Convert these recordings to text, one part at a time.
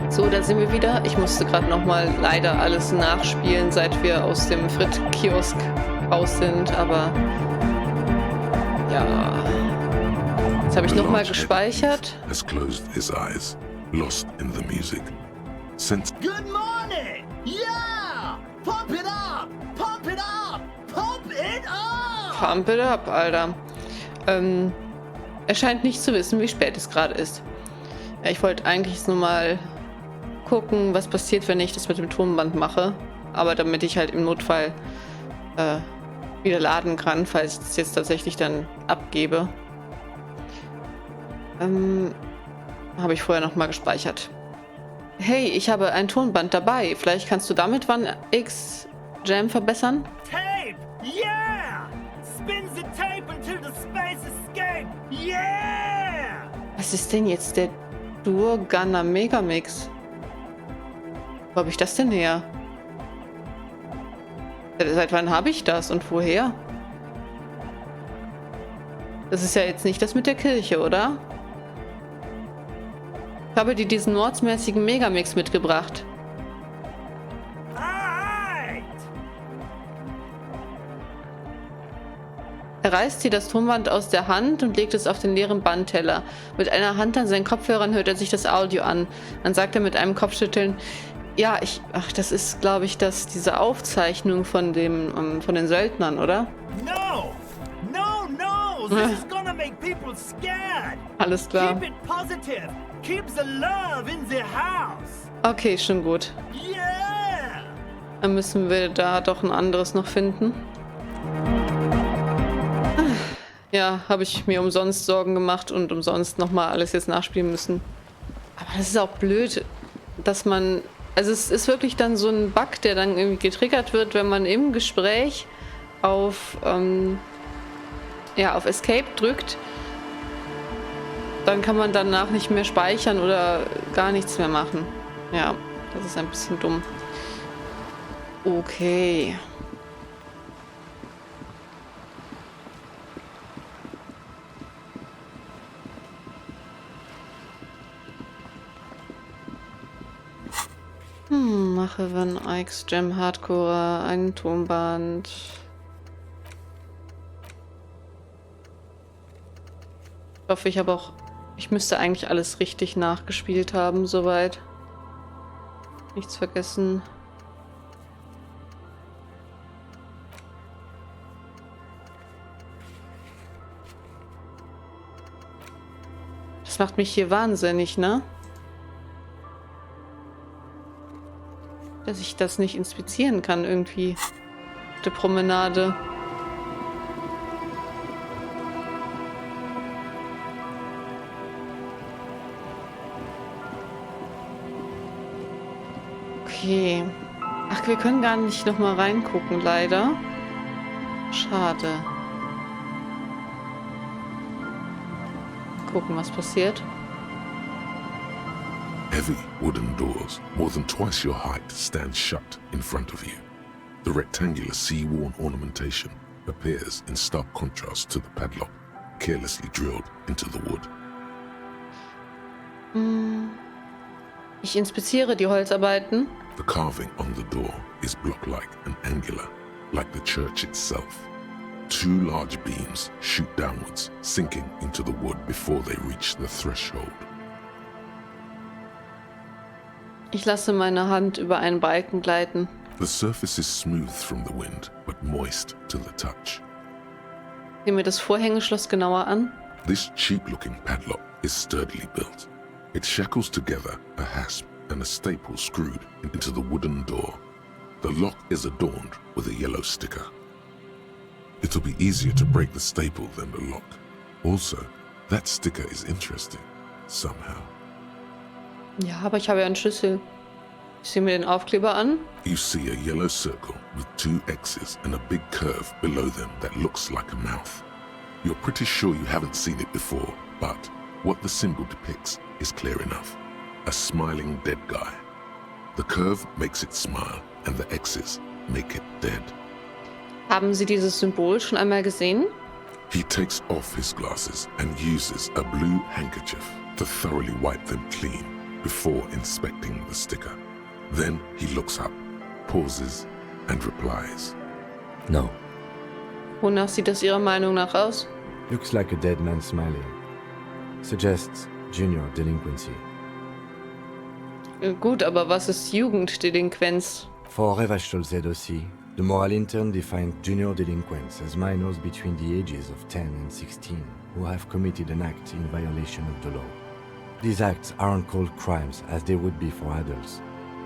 So, da sind wir wieder. Ich musste gerade nochmal leider alles nachspielen, seit wir aus dem Frit-Kiosk raus sind, aber ja. Jetzt habe ich nochmal gespeichert. Has closed his eyes, lost in the music. Since Good morning! Yeah! Pump it up! Pump it up! Pump it up! Pump it up, Alter. Er scheint nicht zu wissen, wie spät es gerade ist. Ja, ich wollte eigentlich nur mal gucken, was passiert, wenn ich das mit dem Tonband mache. Aber damit ich halt im Notfall wieder laden kann, falls ich das jetzt tatsächlich dann abgebe. Habe ich vorher nochmal gespeichert. Hey, ich habe ein Tonband dabei. Vielleicht kannst du damit Wann X Jam verbessern? Tape! Yeah! Spins the tape until the space escape! Yeah! Was ist denn jetzt der Gunner Megamix? Wo habe ich das denn her? Seit wann habe ich das und woher? Das ist ja jetzt nicht das mit der Kirche, oder? Ich habe dir diesen mordsmäßigen Megamix mitgebracht. Alright! Er reißt dir das Tonband aus der Hand und legt es auf den leeren Bandteller. Mit einer Hand an seinen Kopfhörern hört er sich das Audio an. Dann sagt er mit einem Kopfschütteln: Ja, das ist, glaube ich, diese Aufzeichnung von den Söldnern, oder? No! No, no! This is gonna make people scared! Alles klar. Keep it positive! Keep the love in the house! Okay, schon gut. Yeah! Dann müssen wir da doch ein anderes noch finden. Ja, habe ich mir umsonst Sorgen gemacht und umsonst nochmal alles jetzt nachspielen müssen. Aber das ist auch blöd, dass man... Also es ist wirklich dann so ein Bug, der dann irgendwie getriggert wird, wenn man im Gespräch auf Escape drückt. Dann kann man danach nicht mehr speichern oder gar nichts mehr machen. Ja, das ist ein bisschen dumm. Okay. Mache Wenn X Jam Hardcore, ein Tonband. Ich hoffe, ich müsste eigentlich alles richtig nachgespielt haben, soweit. Nichts vergessen. Das macht mich hier wahnsinnig, ne? Dass ich das nicht inspizieren kann irgendwie. Auf der Promenade. Okay. Ach, wir können gar nicht noch mal reingucken, leider. Schade. Gucken, was passiert. heavy wooden doors, more than twice your height, stand shut in front of you. The rectangular sea-worn ornamentation appears in stark contrast to the padlock, carelessly drilled into the wood. Ich inspiziere die Holzarbeiten. The carving on the door is block-like and angular, like the church itself. Two large beams shoot downwards, sinking into the wood before they reach the threshold. Ich lasse meine Hand über einen Balken gleiten. The surface is smooth from the wind, but moist to the touch. Sieh mir das Vorhängeschloss genauer an. This cheap-looking padlock is sturdily built. It shackles together a hasp and a staple screwed into the wooden door. The lock is adorned with a yellow sticker. It'll be easier to break the staple than the lock. Also, that sticker is interesting, somehow. Ja, aber ich habe ja einen Schlüssel. Ich sehe mir den Aufkleber an. You see a yellow circle with two X's and a big curve below them that looks like a mouth. You're pretty sure you haven't seen it before, but what the symbol depicts is clear enough. A smiling dead guy. The curve makes it smile and the X's make it dead. Haben Sie dieses Symbol schon einmal gesehen? He takes off his glasses and uses a blue handkerchief to thoroughly wipe them clean. before inspecting the sticker. Then he looks up, pauses, and replies. No. Wonach sieht das Ihrer Meinung nach aus? Looks like a dead man smiling. Suggests junior delinquency. Gut, aber was ist Jugenddelinquenz? For Revachol aussi, the moral intern defined junior delinquents as minors between the ages of 10 and 16 who have committed an act in violation of the law. These acts aren't called crimes as they would be for adults.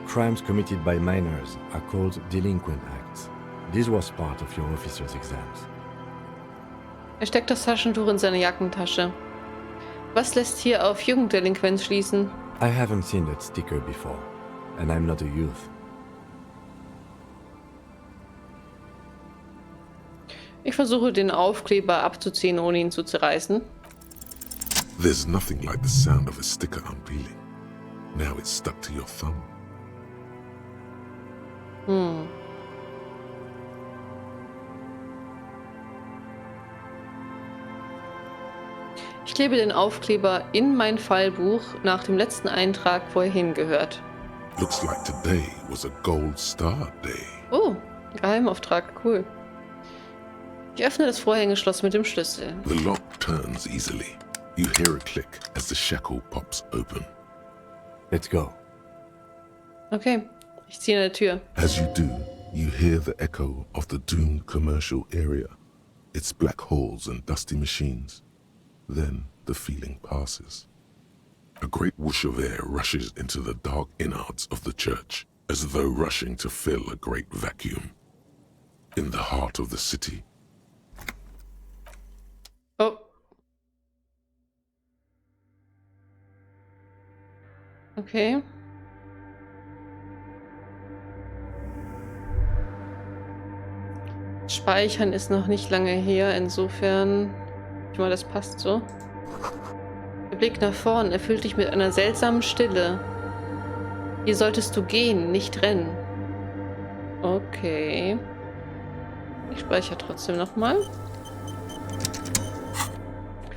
Crimes committed by minors are called delinquent acts. This was part of your officer's exams. Er steckt das Taschentuch in seine Jackentasche. Was lässt hier auf Jugenddelinquenz schließen? I haven't seen that sticker before, and I'm not a youth. Ich versuche, den Aufkleber abzuziehen, ohne ihn zu zerreißen. There's nothing like the sound of a sticker unpeeling. Now it's stuck to your thumb. Ich klebe den Aufkleber in mein Fallbuch nach dem letzten Eintrag, wo er hingehört. Looks like today was a gold star day. Oh, Geheimauftrag, cool. Ich öffne das Vorhängeschloss mit dem Schlüssel. The lock turns easily. You hear a click as the shackle pops open. Let's go. Okay, ich ziehe an der Tür. As you do, you hear the echo of the doomed commercial area. Its black halls and dusty machines. Then the feeling passes. A great whoosh of air rushes into the dark innards of the church, as though rushing to fill a great vacuum. In the heart of the city. Oh. Okay. Speichern ist noch nicht lange her, insofern... Ich mal, das passt so. Der Blick nach vorn erfüllt dich mit einer seltsamen Stille. Hier solltest du gehen, nicht rennen. Okay. Ich speichere trotzdem nochmal.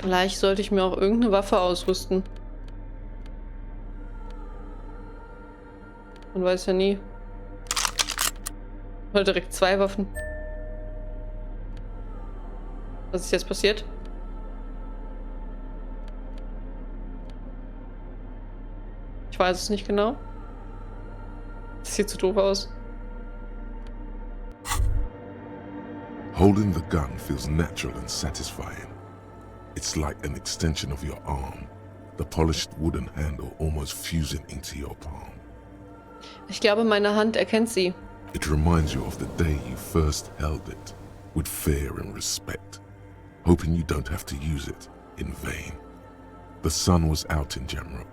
Vielleicht sollte ich mir auch irgendeine Waffe ausrüsten. Man weiß ja nie. Oder direkt 2 Waffen. Was ist jetzt passiert? Ich weiß es nicht genau. Das sieht so doof aus. Holding the gun feels natural and satisfying. It's like an extension of your arm, the polished wooden handle almost fusing into your palm. Ich glaube, meine Hand erkennt sie. It reminds you of the day you first held it, with fear and respect, hoping you don't have to use it in vain. The sun was out in Jamrock.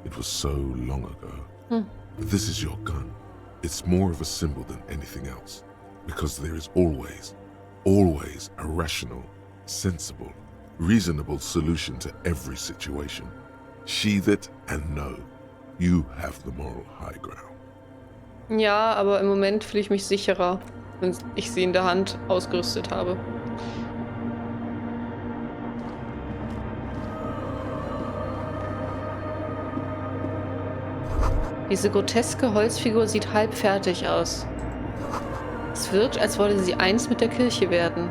It was so long ago. But this is your gun. It's more of a symbol than anything else, because there is always a rational, sensible, reasonable solution to every situation. Sheathe it and know you have the moral high ground. Ja, aber im Moment fühle ich mich sicherer, wenn ich sie in der Hand ausgerüstet habe. Diese groteske Holzfigur sieht halb fertig aus. Es wirkt, als wolle sie eins mit der Kirche werden.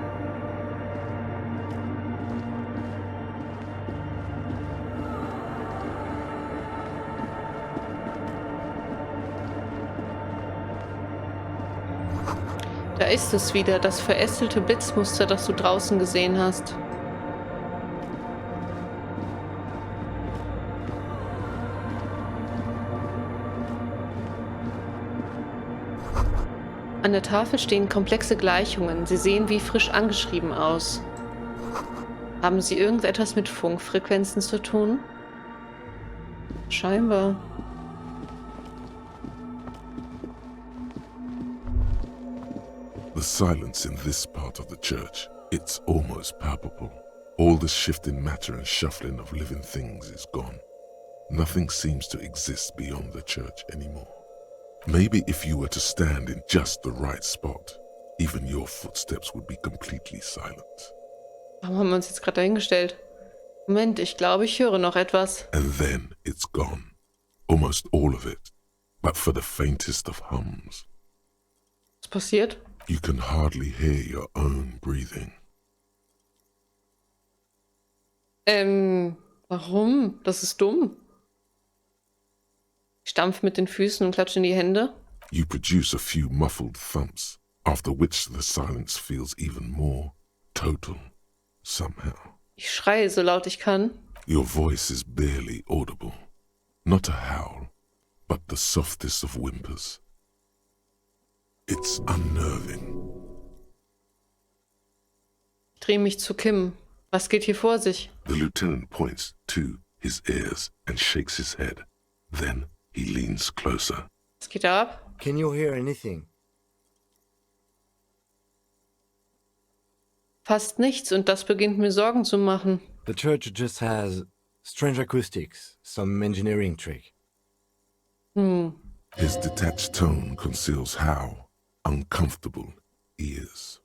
Da ist es wieder, das verästelte Blitzmuster, das du draußen gesehen hast. An der Tafel stehen komplexe Gleichungen. Sie sehen wie frisch angeschrieben aus. Haben sie irgendetwas mit Funkfrequenzen zu tun? Scheinbar. The silence in this part of the church, it's almost palpable. All the shifting matter and shuffling of living things is gone. Nothing seems to exist beyond the church anymore. Maybe if you were to stand in just the right spot, even your footsteps would be completely silent. Warum haben wir uns jetzt gerade dahingestellt? Moment, ich glaube, ich höre noch etwas. And then it's gone. almost all of it, but for the faintest of hums. Was passiert? You can hardly hear your own breathing. Warum? Das ist dumm. Ich stampfe mit den Füßen und klatsche in die Hände. You produce a few muffled thumps, after which the silence feels even more total, somehow. Ich schreie so laut ich kann. Your voice is barely audible. Not a howl, but the softest of whimpers. It's unnerving. Ich drehe mich zu Kim. Was geht hier vor sich? The lieutenant points to his ears and shakes his head. Then he leans closer. Was geht da ab? Can you hear anything? Fast nichts und das beginnt mir Sorgen zu machen. The church just has strange acoustics, some engineering trick. His detached tone conceals how uncomfortable he is.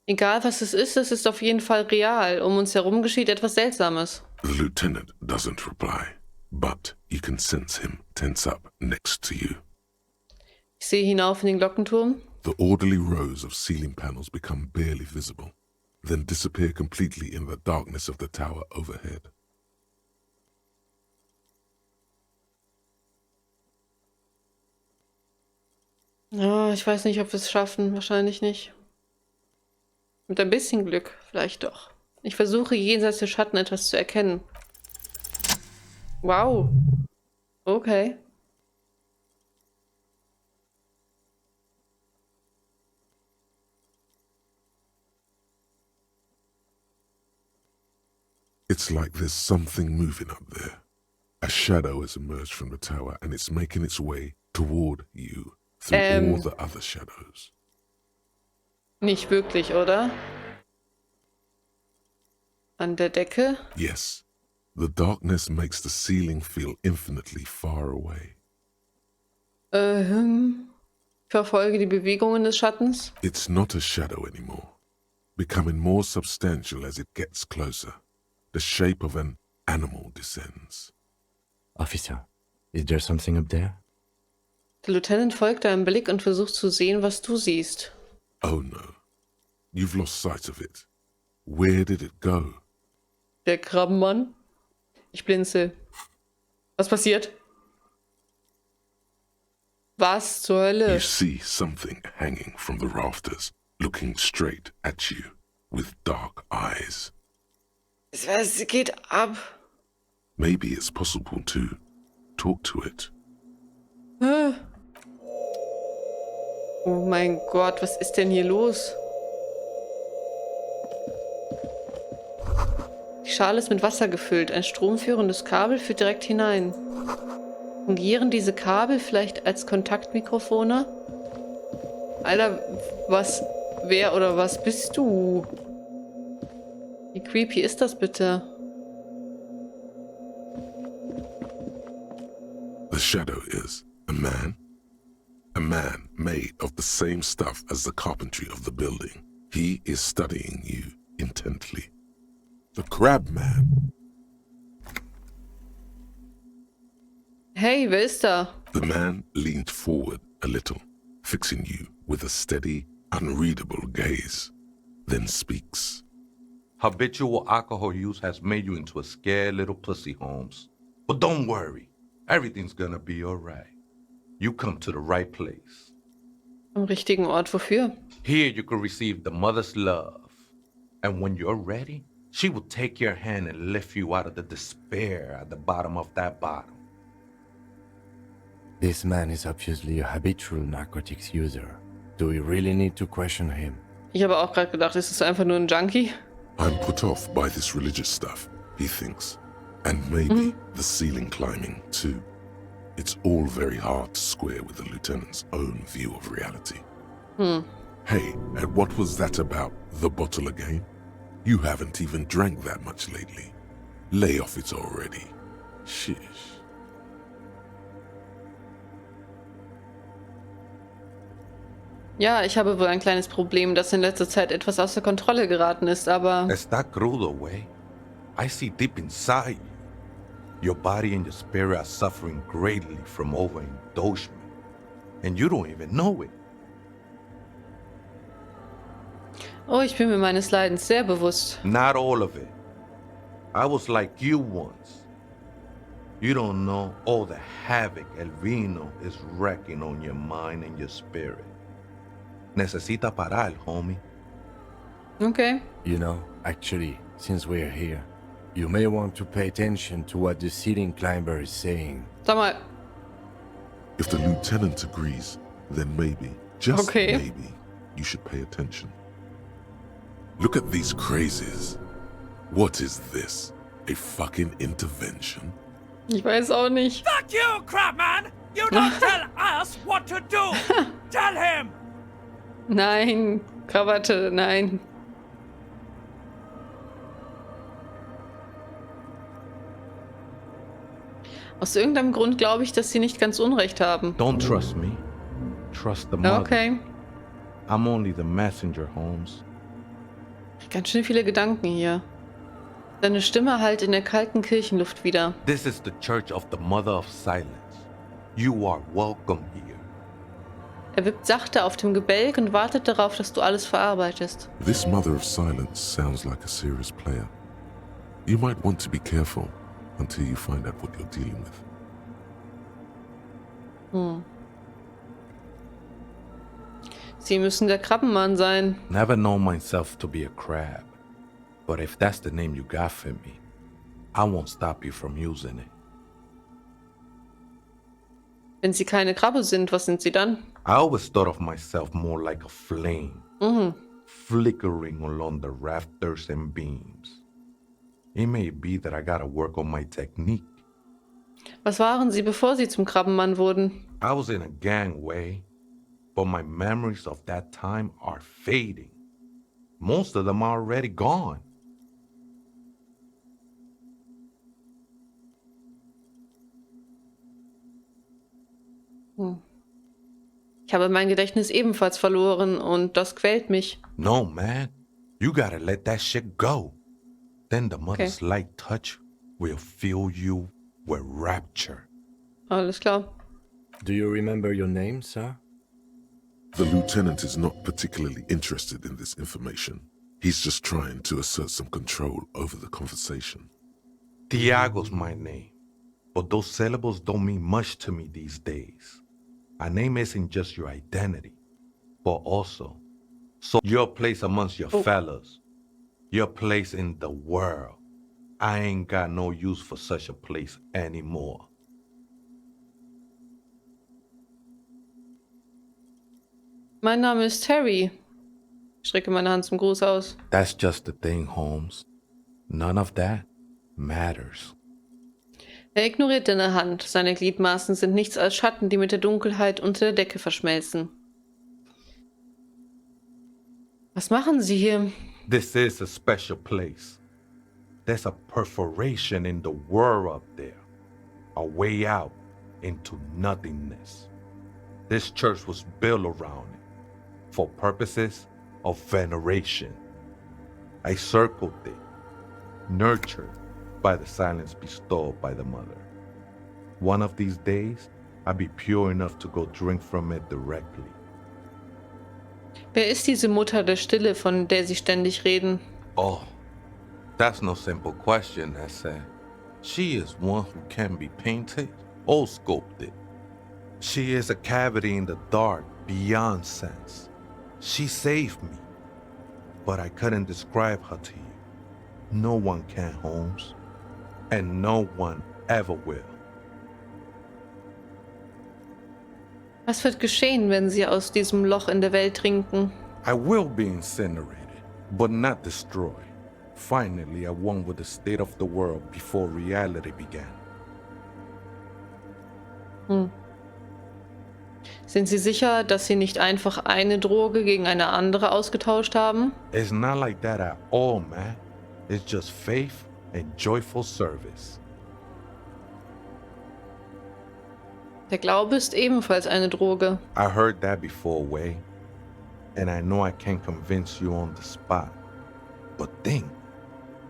Egal was es ist auf jeden Fall real. Um uns herum geschieht etwas Seltsames. The lieutenant doesn't reply, but you can sense him tense up next to you. Ich sehe hinauf in den Glockenturm. The orderly rows of ceiling panels become barely visible, then disappear completely in the darkness of the tower overhead. Ja, ich weiß nicht, ob wir es schaffen. Wahrscheinlich nicht. Mit ein bisschen Glück, vielleicht doch. Ich versuche, jenseits der Schatten etwas zu erkennen. Wow. Okay. It's like there's something moving up there. A shadow has emerged from the tower and it's making its way toward you through all the other shadows. Nicht wirklich, oder? An der Decke? Yes, the darkness makes the ceiling feel infinitely far away. Ich verfolge die Bewegungen des Schattens. It's not a shadow anymore, becoming more substantial as it gets closer. The shape of an animal descends. Officer, is there something up there? Der Lieutenant folgt deinem Blick und versucht zu sehen, was du siehst. Oh no, you've lost sight of it. Where did it go? Der Krabbenmann? Ich blinzel. Was passiert? Was zur Hölle? You see something hanging from the rafters, looking straight at you with dark eyes. Was geht ab? Maybe it's possible to talk to it. Oh mein Gott, was ist denn hier los? Die Schale ist mit Wasser gefüllt. Ein stromführendes Kabel führt direkt hinein. Fungieren diese Kabel vielleicht als Kontaktmikrofone? Alter, wer oder was bist du? Wie creepy ist das bitte? The shadow is a man made of the same stuff as the carpentry of the building. He is studying you intently. The Krabbenmann. Hey, wer ist da? The man leaned forward a little, fixing you with a steady, unreadable gaze, then speaks. Habitual alcohol use has made you into a scared little pussy, Holmes. But don't worry. Everything's gonna be alright. You come to the right place. Am richtigen Ort wofür? Here you can receive the mother's love. And when you're ready, she will take your hand and lift you out of the despair at the bottom of that bottle. This man is obviously a habitual narcotics user. Do we really need to question him? Ich habe auch gerade gedacht, ist es einfach nur ein Junkie? I'm put off by this religious stuff, he thinks. And maybe the ceiling climbing, too. It's all very hard to square with the lieutenant's own view of reality. Hey, and what was that about the bottle again? You haven't even drank that much lately. Lay off it already. Shish. Ja, ich habe wohl ein kleines Problem, das in letzter Zeit etwas außer Kontrolle geraten ist, aber... Está crudo, way. I see deep inside you. Your body and your spirit are suffering greatly from overindulgence, and you don't even know it. Oh, ich bin mir meines Leidens sehr bewusst. Not all of it. I was like you once. You don't know all the havoc el vino is wrecking on your mind and your spirit. Necesita parar, homie. Okay. You know, actually, since we're here, you may want to pay attention to what the ceiling climber is saying. Sag mal. If the lieutenant agrees, then maybe, just Okay. maybe, you should pay attention. Look at these crazies. What is this? A fucking intervention? Ich weiß auch nicht. Fuck you, Krabbenmann! You don't tell us what to do! Tell him! Nein, Krawatte, nein. Aus irgendeinem Grund glaube ich, dass sie nicht ganz Unrecht haben. Don't trust me. Trust the mother. Okay. I'm only the messenger, Holmes. Ganz schön viele Gedanken hier. Deine Stimme hallt in der kalten Kirchenluft wieder. This is the church of the Mother of Silence. You are welcome here. Er wippt sachte auf dem Gebälk und wartet darauf, dass du alles verarbeitest. This Mother of Silence sounds like a serious player. You might want to be careful until you find out what you're dealing with. Sie müssen der Krabbenmann sein. Never known myself to be a crab. But if that's the name you got for me, I won't stop you from using it. Wenn sie keine Krabbe sind, was sind sie dann? I always thought of myself more like a flame, flickering along the rafters and beams. It may be that I gotta work on my technique. Was waren sie, bevor sie zum Krabbenmann wurden? I was in a gangway, but my memories of that time are fading. Most of them are already gone. Ich habe mein Gedächtnis ebenfalls verloren und das quält mich. No, man. You gotta let that shit go. Then the mother's light touch will fill you with rapture. Alles klar. Do you remember your name, sir? The lieutenant is not particularly interested in this information. He's just trying to assert some control over the conversation. Tiago's my name, but those syllables don't mean much to me these days. A name isn't just your identity, but also your place amongst your fellas, your place in the world. I ain't got no use for such a place anymore. Mein Name ist Terry. Ich strecke meine Hand zum Gruß aus. That's just the thing, Holmes. None of that matters. Er ignoriert deine Hand. Seine Gliedmaßen sind nichts als Schatten, die mit der Dunkelheit unter der Decke verschmelzen. Was machen Sie hier? This is a special place. There's a perforation in the world up there. A way out into nothingness. This church was built around it for purposes of veneration. I circled it, nurtured by the silence bestowed by the mother. One of these days, I'll be pure enough to go drink from it directly. Wer ist diese Mutter der Stille, von der Sie ständig reden? Oh, that's no simple question, Essa. She is one who can be painted or sculpted. She is a cavity in the dark beyond sense. She saved me, but I couldn't describe her to you. No one can, Holmes, and no one ever will. Was wird geschehen, wenn Sie aus diesem Loch in der Welt trinken? I will be incinerated, but not destroyed. Finally, I won with the state of the world before reality began. Sind Sie sicher, dass Sie nicht einfach eine Droge gegen eine andere ausgetauscht haben? It's not like that at all, man. It's just faith and joyful service. Der Glaube ist ebenfalls eine Droge. I heard that before, Way, and I know I can't convince you on the spot. But think,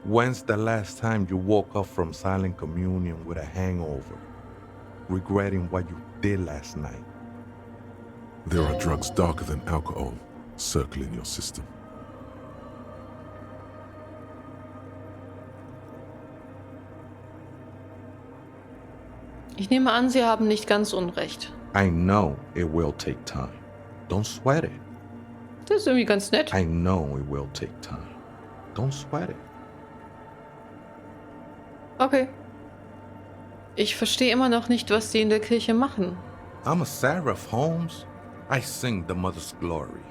When's the last time you woke up from silent communion with a hangover, regretting what you did last night? There are drugs darker than alcohol circling your system. Ich nehme an, Sie haben nicht ganz unrecht. I know it will take time. Don't sweat it. Das ist irgendwie ganz nett. I know it will take time. Don't sweat it. Okay. Ich verstehe immer noch nicht, was Sie in der Kirche machen. I'm a seraph, Holmes. I sing the mother's glory.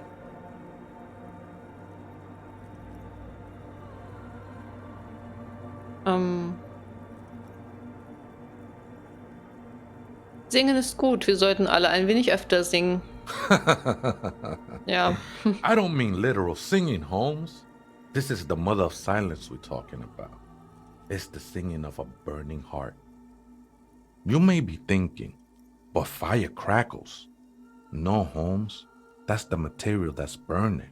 Singen ist gut. Wir sollten alle ein wenig öfter singen. Ja. I don't mean literal singing, Holmes. This is the mother of silence we're talking about. It's the singing of a burning heart. You may be thinking, but fire crackles. No, Holmes. That's the material that's burning.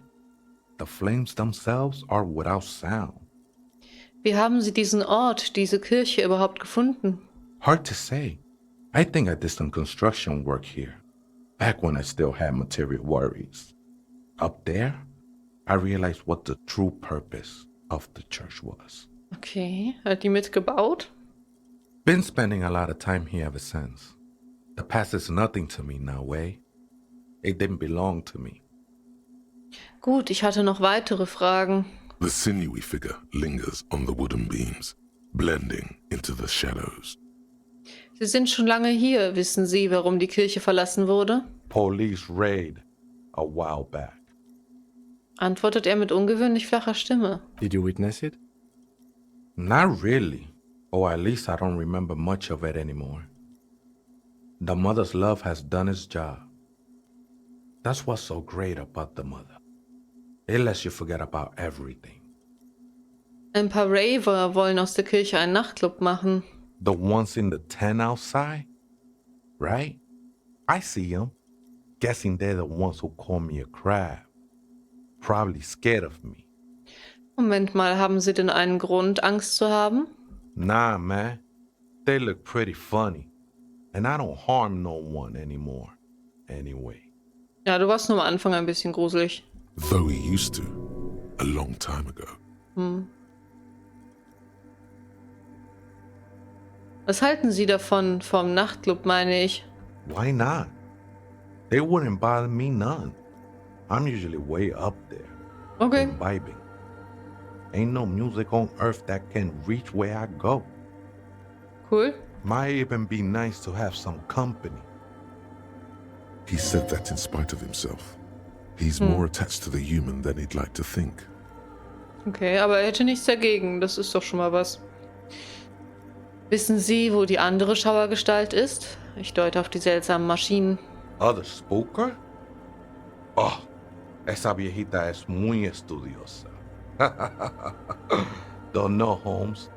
The flames themselves are without sound. Wie haben Sie diesen Ort, diese Kirche überhaupt gefunden? Hard to say. I think I did some construction work here, back when I still had material worries. Up there, I realized what the true purpose of the church was. Okay, hat die mitgebaut? Been spending a lot of time here ever since. The past is nothing to me now, eh? It didn't belong to me. Gut, ich hatte noch weitere Fragen. The sinewy figure lingers on the wooden beams, blending into the shadows. Sie sind schon lange hier. Wissen Sie, warum die Kirche verlassen wurde? Police raid a while back. Antwortet er mit ungewöhnlich flacher Stimme. Did you witness it? Not really, or at least I don't remember much of it anymore. The mother's love has done its job. That's what's so great about the mother. It lets you forget about everything. Ein paar Raver wollen aus der Kirche einen Nachtclub machen. The ones in the tent outside, right? I see them. Guessing they're the ones who call me a crab. Probably scared of me. Moment mal, haben Sie denn einen Grund, Angst zu haben? Nah, man. They look pretty funny. And I don't harm no one anymore. Anyway. Ja, du warst nur am Anfang ein bisschen gruselig. Though he used to, a long time ago. Was halten Sie davon, vom Nachtclub, meine ich? Why not? They wouldn't bother me none. I'm usually way up there. Okay. Vibing. Ain't no music on earth that can reach where I go. Cool. Might even be nice to have some company. He said that in spite of himself. He's more attached to the human than he'd like to think. Okay, aber er hätte nichts dagegen. Das ist doch schon mal was. Wissen Sie, wo die andere Schauergestalt ist? Ich deute auf die seltsamen Maschinen. Other spooker? Oh, esa viejita es muy estudiosa. Don't know, Holmes.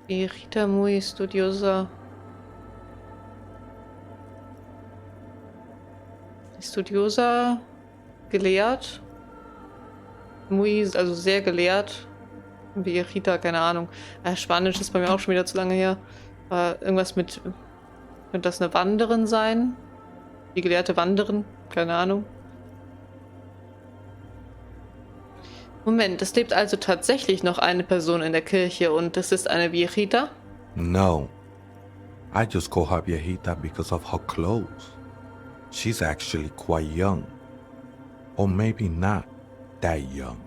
Viejita muy estudiosa. Estudiosa, gelehrt. Muy, also sehr gelehrt. Viejita, keine Ahnung. Spanisch ist bei mir auch schon wieder zu lange her. Irgendwas mit... Könnte das eine Wanderin sein? Die gelehrte Wanderin? Keine Ahnung. Moment, es lebt also tatsächlich noch eine Person in der Kirche und es ist eine Viejita? No. I just call her viejita because of her clothes. She's actually quite young. Or maybe not that young.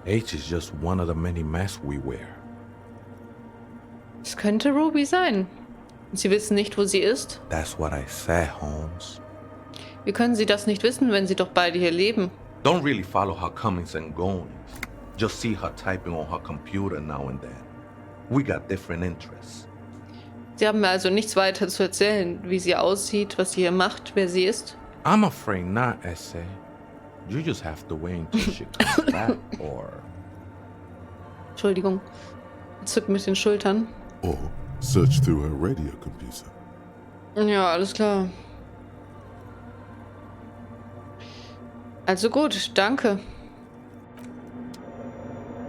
Age is just one of the many masks we wear. Es könnte Ruby sein. Und Sie wissen nicht, wo sie ist? That's what I said, Holmes. Wie können Sie das nicht wissen, wenn Sie doch beide hier leben? Don't really follow her comings and goings. Just see her typing on her computer now and then. We got different interests. Sie haben mir also nichts weiter zu erzählen, wie sie aussieht, was sie hier macht, wer sie ist? I'm afraid not, Essay. You just have to wait until she comes back, or... Entschuldigung. Zuckt mit den Schultern. Or search through her radio computer. Ja, alles klar. Also gut, danke.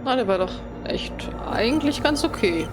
Na, der war doch echt eigentlich ganz okay.